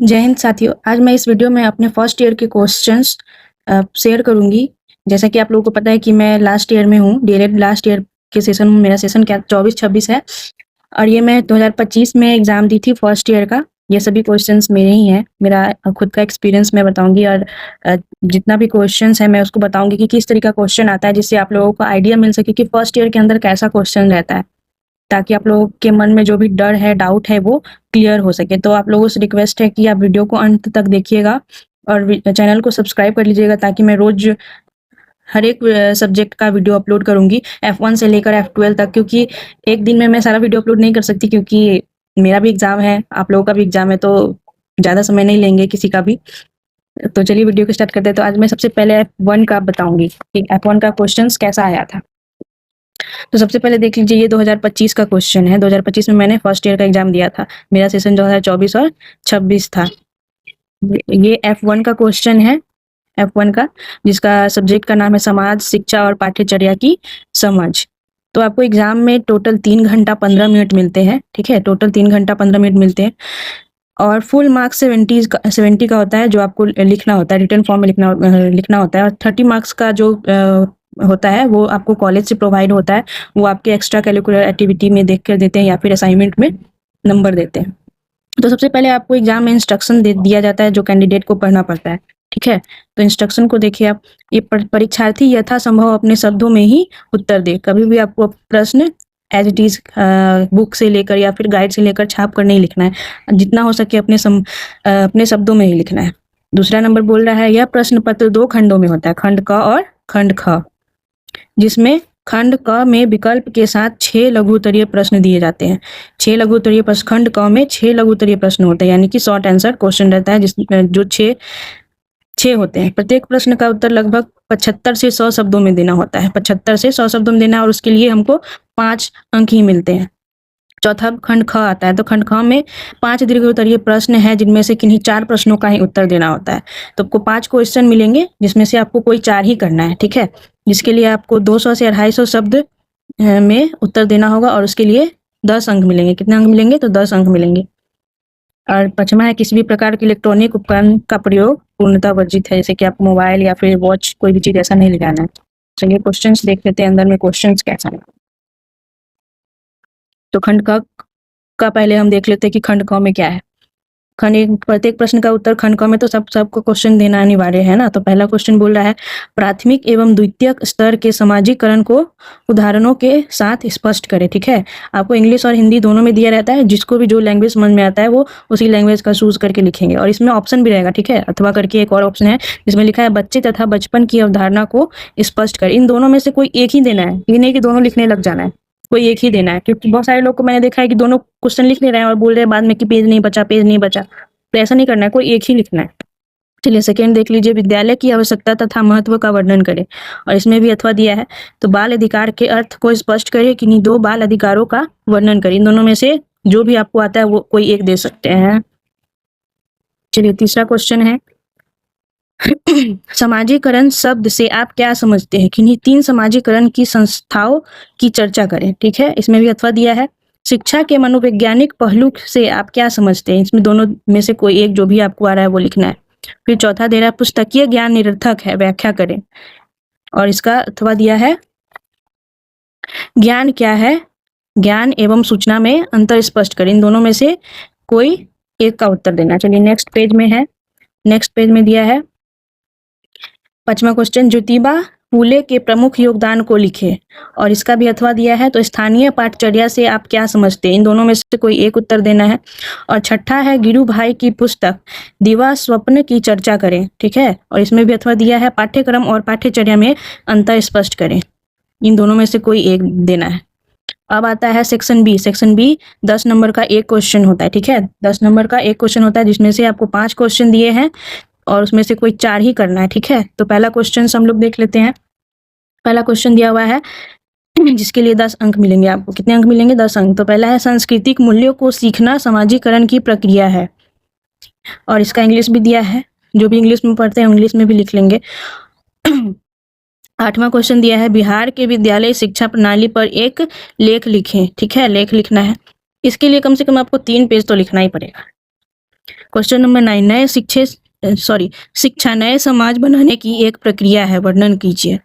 जय हिंद साथियों। आज मैं इस वीडियो में अपने फर्स्ट ईयर के क्वेश्चंस शेयर करूंगी। जैसा कि आप लोगों को पता है कि मैं लास्ट ईयर में हूँ, डीएलएड लास्ट ईयर के सेशन में मेरा सेशन क्या 24-26 है और ये मैं 2025 में एग्जाम दी थी फर्स्ट ईयर का। ये सभी क्वेश्चंस मेरे ही हैं, मेरा खुद का एक्सपीरियंस मैं बताऊंगी और जितना भी क्वेश्चंस है मैं उसको बताऊंगी कि किस तरीके का क्वेश्चन आता है, जिससे आप लोगों को आइडिया मिल सके कि फर्स्ट ईयर के अंदर कैसा क्वेश्चन रहता है, ताकि आप लोगों के मन में जो भी डर है, डाउट है, वो क्लियर हो सके। तो आप लोगों से रिक्वेस्ट है कि आप वीडियो को अंत तक देखिएगा और चैनल को सब्सक्राइब कर लीजिएगा, ताकि मैं रोज हर एक सब्जेक्ट का वीडियो अपलोड करूंगी, F1 से लेकर F12 तक, क्योंकि एक दिन में मैं सारा वीडियो अपलोड नहीं कर सकती, क्योंकि मेरा भी एग्जाम है, आप लोगों का भी एग्जाम है, तो ज़्यादा समय नहीं लेंगे किसी का भी। तो चलिए वीडियो को स्टार्ट करते हैं। तो आज मैं सबसे पहले F1 का बताऊंगी कि F1 का क्वेश्चन कैसा आया था। तो सबसे पहले देख लीजिए, ये 2025 का क्वेश्चन है। 2025 में मैंने फर्स्ट ईयर का एग्जाम दिया था, मेरा सेशन 2024 और 26 था। ये F1 का क्वेश्चन है, F1 का, जिसका सब्जेक्ट का नाम है समाज, शिक्षा और पाठ्यचर्या की समझ। तो आपको एग्जाम में टोटल 3 घंटा 15 मिनट मिलते हैं, ठीक है, टोटल 3 घंटा 15 मिनट मिलते हैं और फुल मार्क्स 70 का होता है, जो आपको लिखना होता है, रिटर्न फॉर्म में लिखना होता है। और 30 मार्क्स का जो होता है वो आपको कॉलेज से प्रोवाइड होता है, वो आपके एक्स्ट्रा करिकुलर एक्टिविटी में देख कर देते हैं या फिर असाइनमेंट में नंबर देते हैं। तो सबसे पहले आपको एग्जाम में इंस्ट्रक्शन दिया जाता है जो कैंडिडेट को पढ़ना पड़ता है, ठीक है। तो इंस्ट्रक्शन को देखिए आप। ये परीक्षार्थी यथासंभव अपने शब्दों में ही उत्तर दे। कभी भी आपको प्रश्न एज इट इज बुक से लेकर या फिर गाइड से लेकर छाप कर नहीं लिखना है, जितना हो सके अपने शब्दों में ही लिखना है। दूसरा नंबर बोल रहा है, यह प्रश्न पत्र 2 खंडों में होता है, खंड क और खंड ख, जिसमें खंड क में विकल्प के साथ 6 लघु उत्तरीय प्रश्न दिए जाते हैं। 6 लघु उत्तरीय प्रश्न, खंड क में 6 लघु उत्तरीय प्रश्न होते हैं, यानी कि शॉर्ट आंसर क्वेश्चन रहता है, जो 6 होते हैं। प्रत्येक प्रश्न का उत्तर लगभग 75 से 100 शब्दों में देना होता है, 75 से 100 शब्दों में देना, और उसके लिए हमको 5 अंक ही मिलते हैं। चौथा खंड ख आता है। तो खंड ख में 5 दीर्घ उत्तरीय प्रश्न है, जिनमें से किन्हीं 4 प्रश्नों का ही उत्तर देना होता है। तो आपको 5 क्वेश्चन मिलेंगे, जिसमें से आपको कोई 4 ही करना है, ठीक है, जिसके लिए आपको 200 से 250 शब्द में उत्तर देना होगा और उसके लिए 10 अंक मिलेंगे। कितने अंक मिलेंगे? तो 10 अंक मिलेंगे। और 5वां है, किसी भी प्रकार के इलेक्ट्रॉनिक उपकरण का प्रयोग पूर्णतः वर्जित है, जैसे कि आप मोबाइल या फिर वॉच, कोई भी चीज ऐसा नहीं लगाना है। चलिए क्वेश्चंस देख लेते हैं, अंदर में क्वेश्चंस कैसा है। तो खंड क का पहले हम देख लेते हैं कि खंड क में क्या है। प्रत्येक प्रश्न का उत्तर खंड क में तो सबको क्वेश्चन देना अनिवार्य है ना। तो पहला क्वेश्चन बोल रहा है, प्राथमिक एवं द्वितीयक स्तर के सामाजिकरण को उदाहरणों के साथ स्पष्ट करें, ठीक है। आपको इंग्लिश और हिंदी दोनों में दिया रहता है, जिसको भी जो लैंग्वेज समझ में आता है वो उसी लैंग्वेज का चूज करके लिखेंगे। और इसमें ऑप्शन भी रहेगा, ठीक है, अथवा करके एक और ऑप्शन है जिसमें लिखा है बच्चे तथा बचपन की अवधारणा को स्पष्ट कर। इन दोनों में से कोई एक ही देना है, ये नहीं कि दोनों लिखने लग जाना है, कोई एक ही देना है, क्योंकि बहुत सारे लोग को मैंने देखा है कि दोनों क्वेश्चन लिख ले रहे हैं और बोल रहे हैं बाद में कि पेज नहीं बचा, पेज नहीं बचा। तो ऐसा नहीं करना है, कोई एक ही लिखना है। चलिए सेकेंड देख लीजिए, विद्यालय की आवश्यकता तथा महत्व का वर्णन करें, और इसमें भी अथवा दिया है। तो बाल अधिकार के अर्थ को स्पष्ट करें, किन्हीं 2 बाल अधिकारों का वर्णन करें। इन दोनों में से जो भी आपको आता है वो कोई एक दे सकते हैं। चलिए तीसरा क्वेश्चन है, समाजीकरण शब्द से आप क्या समझते हैं? किन्हीं 3 समाजीकरण की संस्थाओं की चर्चा करें, ठीक है। इसमें भी अथवा दिया है। शिक्षा के मनोवैज्ञानिक पहलू से आप क्या समझते हैं? इसमें दोनों में से कोई एक, जो भी आपको आ रहा है वो लिखना है। फिर चौथा दे रहा है, पुस्तकीय ज्ञान निरर्थक है, व्याख्या करें। और इसका अथवा दिया है, ज्ञान क्या है, ज्ञान एवं सूचना में अंतर स्पष्ट करें। इन दोनों में से कोई एक का उत्तर देना। चलिए नेक्स्ट पेज में है, नेक्स्ट पेज में दिया है 5वां क्वेश्चन, ज्योतिबा फूले के प्रमुख योगदान को लिखे, और इसका भी अथवा दिया है। तो स्थानीय पाठचर्या से आप क्या समझते हैं? इन दोनों में से कोई एक उत्तर देना है। और छठा है, गिरू भाई की पुस्तक दीवा स्वप्न की चर्चा करें, ठीक है। और इसमें भी अथवा दिया है, पाठ्यक्रम और पाठ्यचर्या में अंतर स्पष्ट करें। इन दोनों में से कोई एक देना है। अब आता है section B. Section B 10 number का एक क्वेश्चन होता है, ठीक है, 10 नंबर का एक क्वेश्चन होता है, जिसमें से आपको 5 क्वेश्चन दिए हैं और उसमें से कोई 4 ही करना है, ठीक है। तो पहला क्वेश्चन हम लोग देख लेते हैं। पहला क्वेश्चन दिया हुआ है जिसके लिए 10 अंक मिलेंगे। आपको कितने अंक मिलेंगे? 10 अंक। तो पहला है, सांस्कृतिक मूल्यों को सीखना समाजीकरण की प्रक्रिया है, और इसका इंग्लिश भी दिया है। जो भी इंग्लिश में पढ़ते हैं इंग्लिश में भी लिख लेंगे। 8वां क्वेश्चन दिया है, बिहार के विद्यालय शिक्षा प्रणाली पर एक लेख लिखें, ठीक है, लेख लिखना है। इसके लिए कम से कम आपको 3 पेज तो लिखना ही पड़ेगा। क्वेश्चन नंबर 9, शिक्षा नए समाज बनाने की एक प्रक्रिया है, वर्णन कीजिए।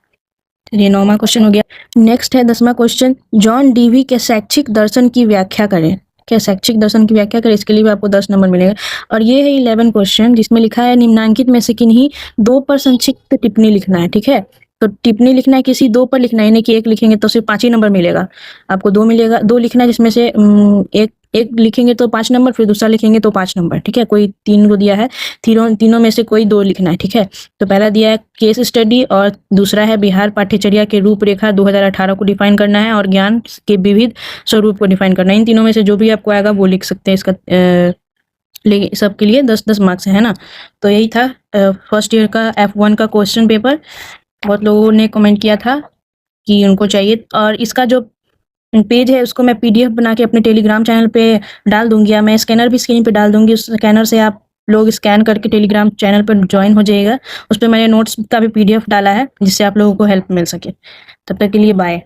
ये 9वां क्वेश्चन हो गया। नेक्स्ट है 10वां क्वेश्चन, जॉन डीवी के शैक्षिक दर्शन की व्याख्या करें। क्या शैक्षिक दर्शन की व्याख्या करें, इसके लिए भी आपको 10 नंबर मिलेगा। और ये है 11 क्वेश्चन, जिसमें लिखा है निम्नांकित में से किन्हीं 2 पर संक्षिप्त टिप्पणी लिखना है। ठीक है, तो टिप्पणी लिखना है किसी 2 पर लिखना है, यानी कि 1 लिखेंगे तो सिर्फ 5 ही नंबर मिलेगा आपको। 2 मिलेगा, 2 लिखना है, जिसमें से एक लिखेंगे तो 5 नंबर, फिर दूसरा लिखेंगे तो 5 नंबर। ठीक है, कोई 3 को दिया है, तीनों में से कोई 2 लिखना है। ठीक है, तो पहला दिया है केस स्टडी और दूसरा है बिहार पाठ्यचर्या के रूपरेखा 2018 को डिफाइन करना है और ज्ञान के विविध स्वरूप को डिफाइन करना है। इन तीनों में से जो भी आपको आएगा वो लिख सकते हैं। इसका लेकिन सबके लिए 10-10 मार्क्स है ना। तो यही था फर्स्ट ईयर का F1 का क्वेश्चन पेपर। बहुत लोगों ने कमेंट किया था कि उनको चाहिए, और इसका जो पेज है उसको मैं PDF बना के अपने टेलीग्राम चैनल पे डाल दूंगी, या मैं स्कैनर भी स्क्रीन पे डाल दूंगी। उस स्कैनर से आप लोग स्कैन करके टेलीग्राम चैनल पर ज्वाइन हो जाइएगा। उस पर मैंने नोट्स का भी PDF डाला है, जिससे आप लोगों को हेल्प मिल सके। तब तक के लिए बाय।